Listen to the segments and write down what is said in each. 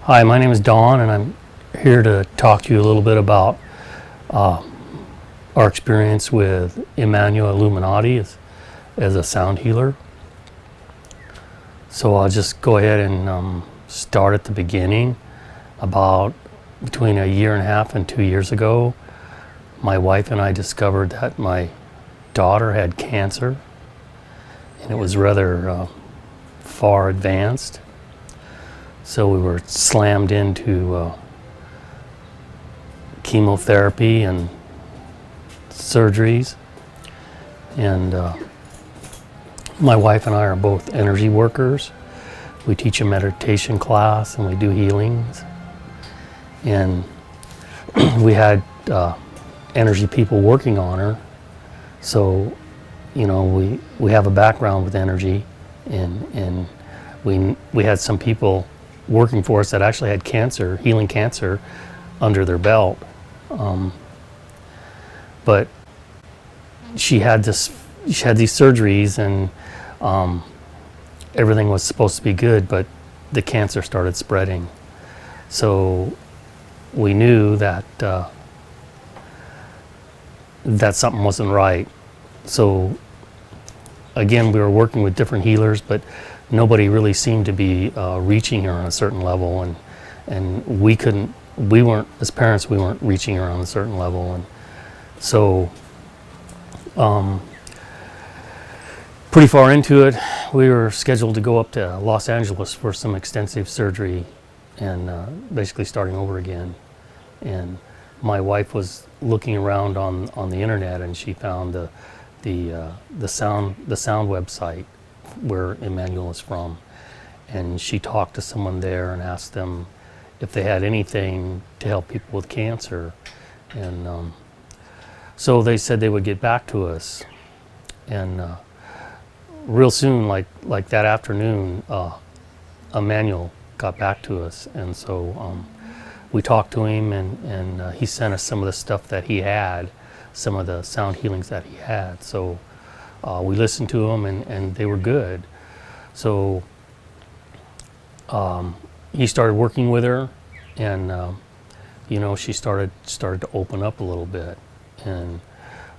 Hi, my name is Don, and I'm here to talk to you a little bit about our experience with Emmanuel Illuminati as a sound healer. So I'll just go ahead and start at the beginning. About between a year and a half and 2 years ago, my wife and I discovered that my daughter had cancer, and it was rather far advanced. So we were slammed into chemotherapy and surgeries. And my wife and I are both energy workers. We teach a meditation class and we do healings. And we had energy people working on her. So, you know, we have a background with energy, and we had some people working for us that actually had cancer, healing cancer, under their belt. But she had these surgeries, and everything was supposed to be good, but the cancer started spreading. So we knew that that something wasn't right. So again, we were working with different healers, but nobody really seemed to be reaching her on a certain level, and we weren't, as parents, we weren't reaching her on a certain level. And so pretty far into it, we were scheduled to go up to Los Angeles for some extensive surgery and basically starting over again. And my wife was looking around on the internet, and she found the sound website where Emmanuel is from, and she talked to someone there and asked them if they had anything to help people with cancer. And so they said they would get back to us. And real soon, like that afternoon, Emmanuel got back to us. And so we talked to him, and he sent us some of the stuff that he had, some of the sound healings that he had. So we listened to them, and they were good. So he started working with her, and you know, she started to open up a little bit. And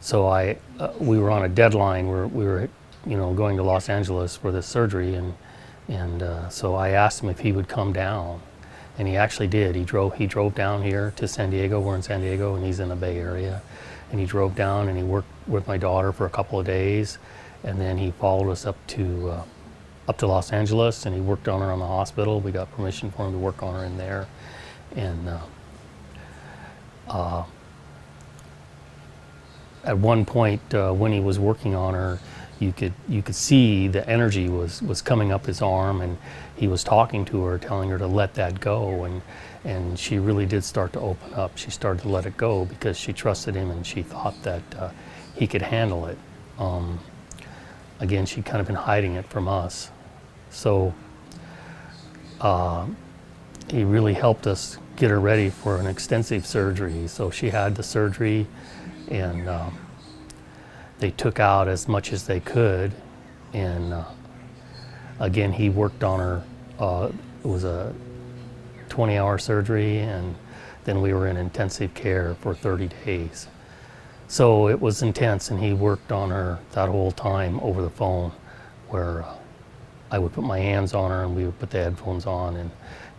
so we were on a deadline where we were, you know, going to Los Angeles for this surgery, and so I asked him if he would come down, and he actually did. He drove down here to San Diego. We're in San Diego, and he's in the Bay Area. And he drove down and he worked with my daughter for a couple of days, and then he followed us up to Los Angeles, and he worked on her on the hospital. We got permission for him to work on her in there, and at one point when he was working on her, you could see the energy was coming up his arm, and he was talking to her, telling her to let that go, and she really did start to open up. She started to let it go because she trusted him, and she thought that he could handle it. Again, she'd kind of been hiding it from us. So he really helped us get her ready for an extensive surgery. So she had the surgery, and they took out as much as they could. And again, he worked on her. It was a 20-hour surgery, and then we were in intensive care for 30 days. So it was intense, and he worked on her that whole time over the phone, where I would put my hands on her and we would put the headphones on, and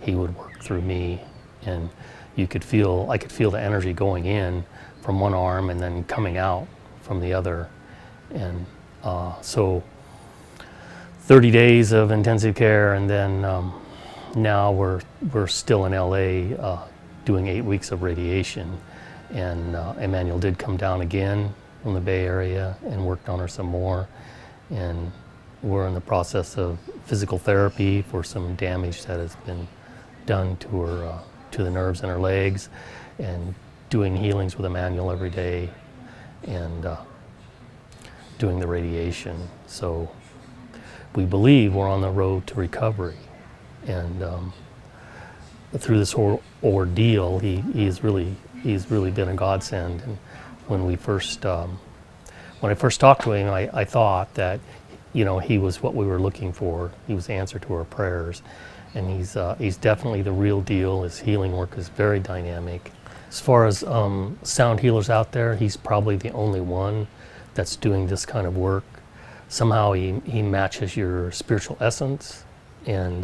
he would work through me, and I could feel the energy going in from one arm and then coming out from the other. And so 30 days of intensive care, and then now we're still in LA doing 8 weeks of radiation. And Emmanuel did come down again from the Bay Area and worked on her some more. And we're in the process of physical therapy for some damage that has been done to her, to the nerves in her legs, and doing healings with Emmanuel every day, and doing the radiation. So we believe we're on the road to recovery. And through this whole ordeal, he's really been a godsend. And when I first talked to him, I thought that, you know, he was what we were looking for. He was the answer to our prayers. and he's definitely the real deal. His healing work is very dynamic. As far as sound healers out there, he's probably the only one that's doing this kind of work. Somehow he matches your spiritual essence, and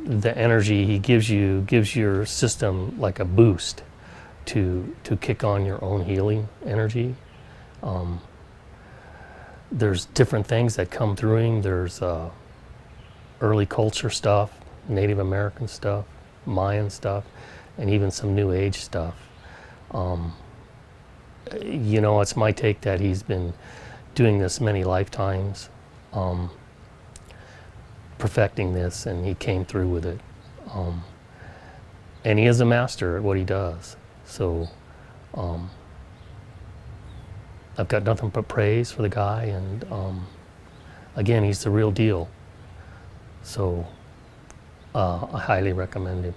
the energy he gives you gives your system like a boost to kick on your own healing energy. There's different things that come through him. There's early culture stuff, Native American stuff, Mayan stuff, and even some New Age stuff. You know, it's my take that he's been doing this many lifetimes, perfecting this, and he came through with it. And he is a master at what he does. So I've got nothing but praise for the guy, and again, he's the real deal. So I highly recommend him.